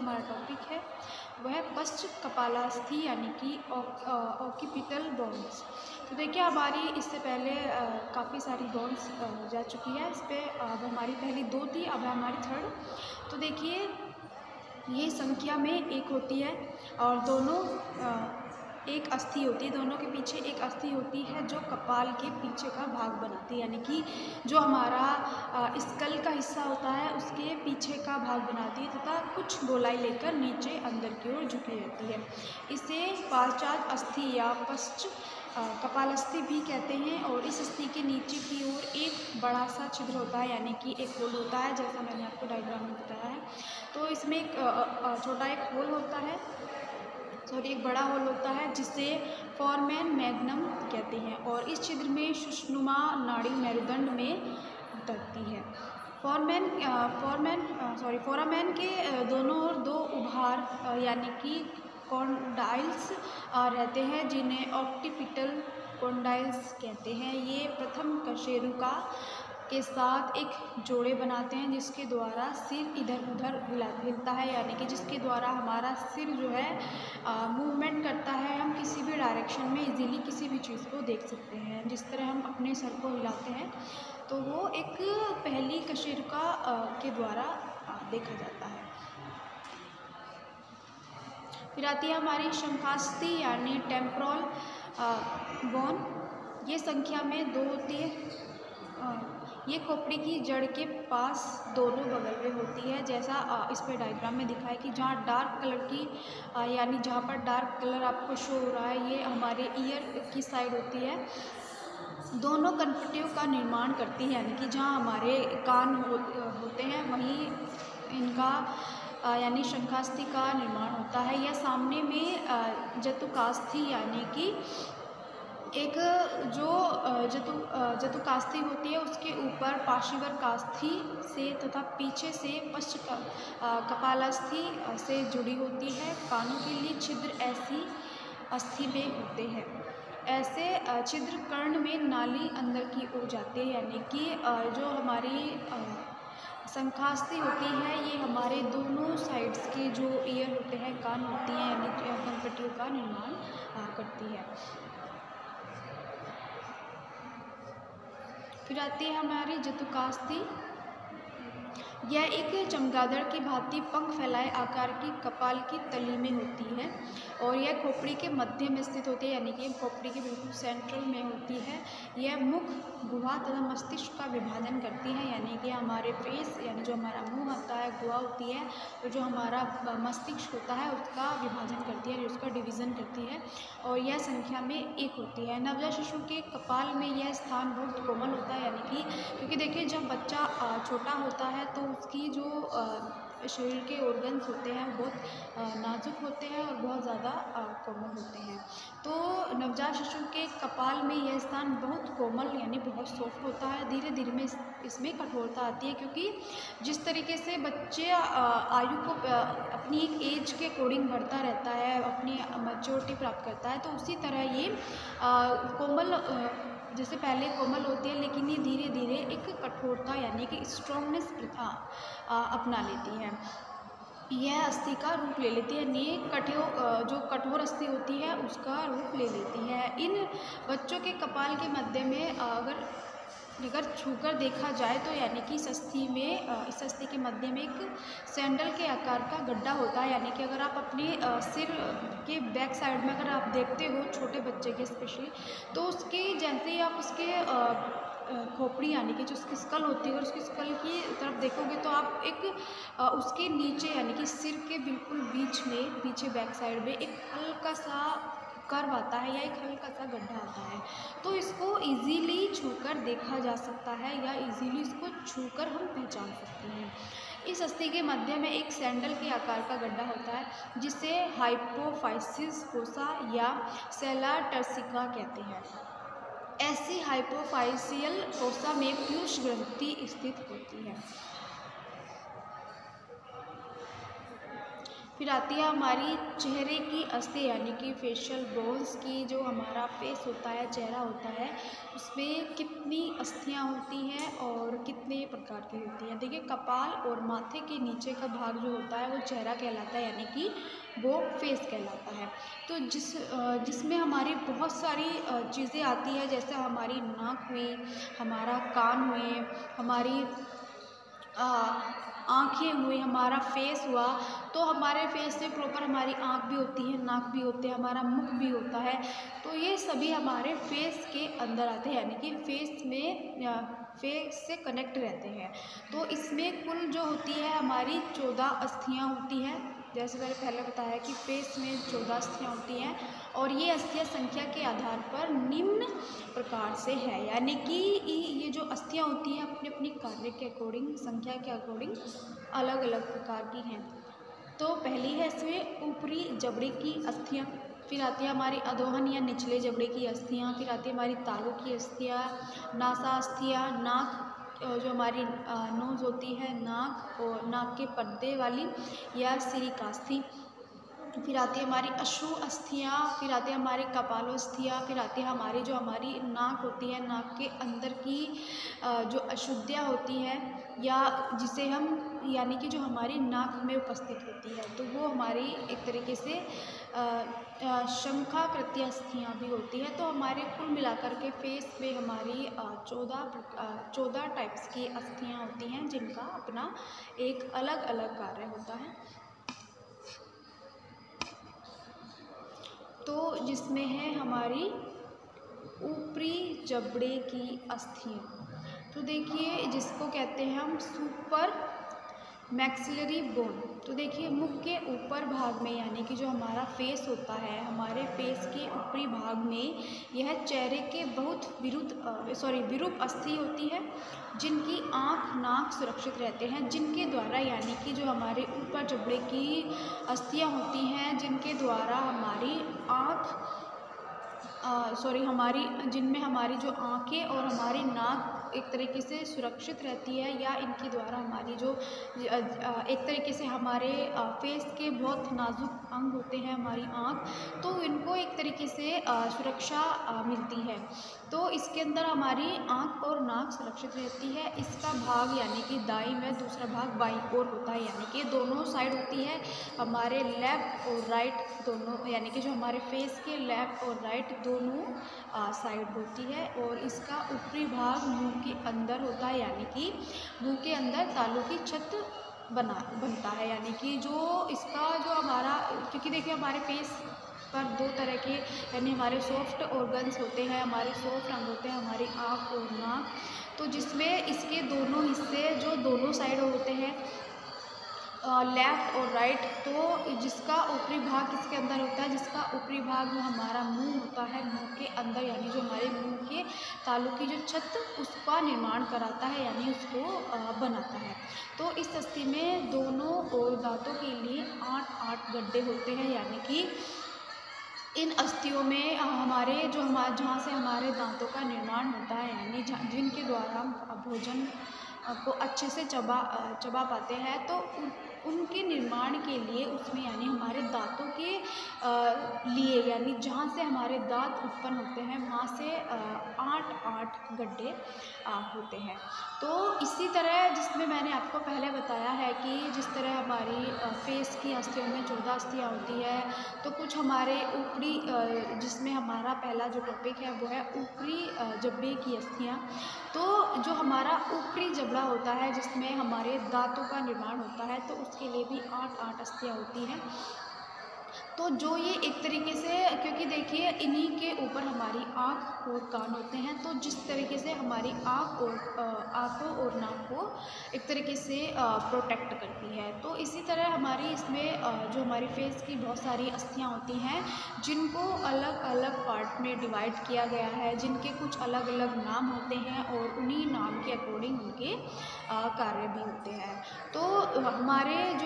हमारा टॉपिक है वह है पश्च कपालास्थि यानी कि ऑक्यूपिटल बोन्स। तो देखिए हमारी इससे पहले काफ़ी सारी बोन्स जा चुकी है, इस पर अब हमारी पहली 2 थी, अब है हमारी 3rd। तो देखिए ये संख्या में 1 होती है और दोनों एक अस्थि होती है, दोनों के पीछे एक अस्थि होती है जो कपाल के पीछे का भाग बनाती है, यानी कि जो हमारा स्कल का हिस्सा होता है उसके पीछे का भाग बनाती है तथा कुछ गोलाई लेकर नीचे अंदर की ओर झुकी रहती है। इसे पाश्चात अस्थि या पश्च कपालास्थि भी कहते हैं। और इस अस्थि के नीचे की ओर एक बड़ा सा छिद्र होता है, यानी कि एक होल होता है, जैसा मैंने आपको डायग्राम में बताया है। तो इसमें एक छोटा एक होल होता है, एक बड़ा होल होता है जिसे फोरामेन मैग्नम कहते हैं और इस छिद्र में सुषुम्ना नाड़ी मेरुदंड में उतरती है। फोरामेन के दोनों ओर 2 उभार यानी कि कॉन्डाइल्स रहते हैं जिन्हें ऑक्सीपिटल कॉन्डाइल्स कहते हैं। ये प्रथम कशेरुका के साथ एक जोड़े बनाते हैं जिसके द्वारा सिर इधर उधर हिलता है, यानी कि जिसके द्वारा हमारा सिर जो है मूवमेंट करता है। हम किसी भी डायरेक्शन में इजीली किसी भी चीज़ को देख सकते हैं। जिस तरह हम अपने सर को हिलाते हैं तो वो एक पहली कशेरुका के द्वारा देखा जाता है। फिर आती है हमारी शंखास्थि यानी टेम्पोरल बोन। ये संख्या में 2 होती है। ये खोपड़ी की जड़ के पास दोनों बगल में होती है, जैसा इस पे डायग्राम में दिखा है कि जहाँ डार्क कलर की यानी जहाँ पर डार्क कलर आपको शो हो रहा है ये हमारे ईयर की साइड होती है। दोनों कनपटियों का निर्माण करती है, यानी कि जहाँ हमारे कान होते हैं वहीं इनका यानी शंखास्थि का निर्माण होता है। यह सामने में जतुकास्थि यानी कि एक जो जतुकास्थि होती है उसके ऊपर पार्श्वर कास्थि से तथा पीछे से पश्च कपालास्थि से जुड़ी होती है। कानों के लिए छिद्र ऐसी अस्थि में होते हैं। ऐसे छिद्र कर्ण में नाली अंदर की ओर जाती है, यानी कि जो हमारी शंखास्थि होती है ये हमारे दोनों साइड्स के जो ईयर होते हैं, कान होती हैं, यानी कनपटियों का निर्माण करती है। फिर आती है हमारी जतुकास्थि। यह एक चमगादड़ की भांति पंख फैलाए आकार की कपाल की तली में होती है और यह खोपड़ी के मध्य में स्थित होती है, यानी कि खोपड़ी के बिल्कुल सेंट्रल में होती है। यह मुख, गुहा तथा मस्तिष्क का विभाजन करती है, यानी कि हमारे फेस यानी जो हमारा मुंह होता है, गुहा होती है, तो जो हमारा मस्तिष्क होता है उसका विभाजन करती है, उसका डिवीज़न करती है। और यह संख्या में 1 होती है। नवजात शिशु के कपाल में यह स्थान बहुत कोमल होता है, यानी कि क्योंकि देखिए जब बच्चा छोटा होता है तो उसकी जो शरीर के ऑर्गन्स होते हैं बहुत नाजुक होते हैं और बहुत ज़्यादा कोमल होते हैं। तो नवजात शिशु के कपाल में यह स्थान बहुत कोमल यानी बहुत सॉफ्ट होता है। धीरे धीरे में इसमें कठोरता आती है, क्योंकि जिस तरीके से बच्चे आयु को अपनी एक एज के अकॉर्डिंग बढ़ता रहता है, अपनी मैच्योरिटी प्राप्त करता है, तो उसी तरह ये कोमल जैसे पहले कोमल होती है लेकिन ये धीरे धीरे एक कठोरता यानी कि स्ट्रॉन्गनेस अपना लेती है। यह अस्थि का रूप ले लेती है, यानी जो कठोर अस्थि होती है उसका रूप ले लेती है। इन बच्चों के कपाल के मध्य में अगर छूकर देखा जाए तो यानी कि इस अस्थि के मध्य में एक सैंडल के आकार का गड्ढा होता है, यानी कि अगर आप अपने सिर के बैक साइड में अगर आप देखते हो छोटे बच्चे के स्पेशली, तो उसके जैसे ही आप उसके खोपड़ी यानी कि जो उसकी स्कल होती है अगर उसकी स्कल की तरफ देखोगे तो आप एक उसके नीचे यानी कि सिर के बिल्कुल बीच में पीछे बैक साइड में एक हल्का सा कर्व आता है या एक हल्का सा गड्ढा आता है। तो इसको इजीली छूकर देखा जा सकता है या इजीली इसको छूकर हम पहचान सकते हैं। इस अस्थि के मध्य में एक सैंडल के आकार का गड्ढा होता है जिसे हाइपोफाइसिस फोसा या सेला टर्सिका कहते हैं। ऐसी हाइपोफाइसियल फोसा में पीयूष ग्रंथि स्थित होती है। फिर आती है हमारी चेहरे की अस्थि यानी कि फेशियल बोन्स की। जो हमारा फेस होता है, चेहरा होता है, उसमें कितनी अस्थियाँ होती हैं और कितने प्रकार की होती हैं। देखिए, कपाल और माथे के नीचे का भाग जो होता है वो चेहरा कहलाता है, यानी कि वो फेस कहलाता है। तो जिसमें हमारी बहुत सारी चीज़ें आती हैं, जैसे हमारी नाक हुई, हमारा कान हुए, हमारी आँखें हुई, हमारा फेस हुआ। तो हमारे फेस से प्रॉपर हमारी आँख भी होती है, नाक भी होते हैं, हमारा मुख भी होता है। तो ये सभी हमारे फेस के अंदर आते हैं, यानी कि फेस से कनेक्ट रहते हैं। तो इसमें कुल जो होती है हमारी 14 अस्थियाँ होती हैं। जैसे मैंने पहले बताया कि फेस में 14 अस्थियाँ होती हैं, और ये अस्थियाँ संख्या के आधार पर निम्न प्रकार से है, यानी कि ये जो अस्थियाँ होती हैं अपने अपनी कार्य के अकॉर्डिंग, संख्या के अकॉर्डिंग अलग अलग प्रकार की हैं। तो पहली है इसमें ऊपरी जबड़े की अस्थियाँ, फिर आती है हमारी अधोहन या निचले जबड़े की अस्थियाँ, फिर आती है हमारी तालू की अस्थियाँ, नासास्थियाँ, नाक जो हमारी नोज़ होती है, नाक और नाक के पर्दे वाली या सिरिकास्थि, फिर आती है हमारी अश्रु अस्थियाँ, फिर आती है हमारी कपालोस्थियाँ, फिर आती है हमारी नाक होती है, नाक के अंदर की जो अशुद्धियाँ होती हैं, या जिसे हम यानी कि जो हमारी नाक में उपस्थित होती है, तो वो हमारी एक तरीके से शंखाकृति अस्थियाँ भी होती है। तो हमारे कुल मिलाकर के फेस में हमारी 14 टाइप्स की अस्थियाँ होती हैं, जिनका अपना एक अलग अलग कार्य होता है। तो जिसमें है हमारी ऊपरी जबड़े की अस्थियाँ, तो देखिए जिसको कहते हैं हम सुपर मैक्सिलरी बोन। तो देखिए मुख के ऊपर भाग में, यानी कि जो हमारा फेस होता है, हमारे फेस के ऊपरी भाग में यह चेहरे के बहुत विरूप अस्थि होती है, जिनकी आँख, नाक सुरक्षित रहते हैं, जिनके द्वारा यानी कि जो हमारे ऊपर जबड़े की अस्थियाँ होती हैं, जिनके द्वारा हमारी जिनमें हमारी जो आँखें और हमारी नाक एक तरीके से सुरक्षित रहती है, या इनके द्वारा हमारी जो एक तरीके से हमारे फेस के बहुत नाजुक अंग होते हैं, हमारी आँख, तो इनको एक तरीके से सुरक्षा मिलती है। तो इसके अंदर हमारी आँख और नाक सुरक्षित रहती है। इसका भाग यानी कि दाईं में, दूसरा भाग बाईं ओर होता है, यानी कि दोनों साइड होती है, हमारे लेफ़्ट और राइट दोनों, यानी कि जो हमारे फेस के लेफ़्ट और राइट दोनों साइड होती है। और इसका ऊपरी भाग मुंह के अंदर होता है, यानी कि मुंह के अंदर तालू की छत बनता है, यानी कि जो इसका जो हमारा, क्योंकि देखिए हमारे फेस पर दो तरह के यानी हमारे सॉफ्ट ऑर्गन्स होते हैं, हमारे सॉफ्ट अंग होते हैं, हमारी आँख और नाक, तो जिसमें इसके दोनों हिस्से जो दोनों साइड होते हैं, लेफ़्ट और राइट, तो जिसका ऊपरी भाग किसके अंदर होता है, जिसका ऊपरी भाग जो हमारा मुंह होता है, मुंह के अंदर, यानी जो हमारे मुंह के तालू की जो छत उसका निर्माण कराता है, यानी उसको बनाता है। तो इस अस्थि में दोनों और दांतों के लिए 8-8 गड्ढे होते हैं, यानी कि इन अस्थियों में जहाँ से हमारे दांतों का निर्माण होता है, यानी जिनके द्वारा हम भोजन को अच्छे से चबा पाते हैं, तो उनके निर्माण के लिए उसमें यानी हमारे दांतों के लिए, यानी जहाँ से हमारे दांत उत्पन्न होते हैं, वहाँ से 8-8 गड्ढे होते हैं। तो इसी तरह जिसमें मैंने आपको पहले बताया है कि जिस तरह हमारी फेस की अस्थियों में 14 अस्थियाँ होती है, तो कुछ हमारे ऊपरी जिसमें हमारा पहला जो टॉपिक है वो है ऊपरी जबड़े की अस्थियाँ। तो जो हमारा ऊपरी जबड़ा होता है, जिसमें हमारे दांतों का निर्माण होता है, तो उसके लिए भी 8-8 अस्थियाँ होती हैं। तो जो ये एक तरीके से, क्योंकि देखिए इन्हीं के ऊपर हमारी आँख और कान होते हैं, तो जिस तरीके से हमारी आँखों और नाक को एक तरीके से प्रोटेक्ट करती है। तो इसी तरह हमारी इसमें जो हमारी फेस की बहुत सारी अस्थियाँ होती हैं, जिनको अलग अलग पार्ट में डिवाइड किया गया है, जिनके कुछ अलग अलग नाम होते हैं, और उन्हीं नाम के अकॉर्डिंग उनके कार्य भी होते हैं। तो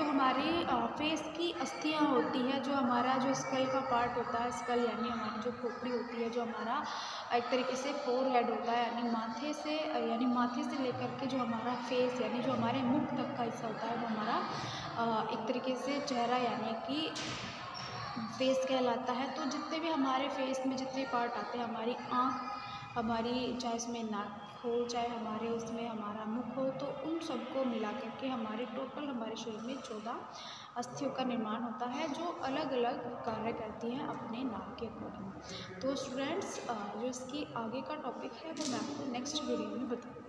हमारी फेस की अस्थियाँ होती है, जो स्कल का पार्ट होता है, स्कल यानी हमारी जो खोपड़ी होती है, जो हमारा एक तरीके से फोरहेड होता है, यानी माथे से लेकर के जो हमारा फेस यानी जो हमारे मुख तक का हिस्सा होता है, वो हमारा एक तरीके से चेहरा यानी कि फेस कहलाता है। तो जितने भी हमारे फेस में जितने पार्ट आते हैं, हमारी आँख, हमारी चाहे उसमें नाक हो, चाहे हमारे उसमें हमारा मुख हो, तो उन सबको मिला करके हमारे टोटल हमारे शरीर में 14 अस्थियों का निर्माण होता है, जो अलग अलग कार्य करती हैं अपने नाम के अकॉर्डिंग। तो स्टूडेंट्स, जो इसकी आगे का टॉपिक है वो मैं आपको नेक्स्ट वीडियो में बताऊँगी।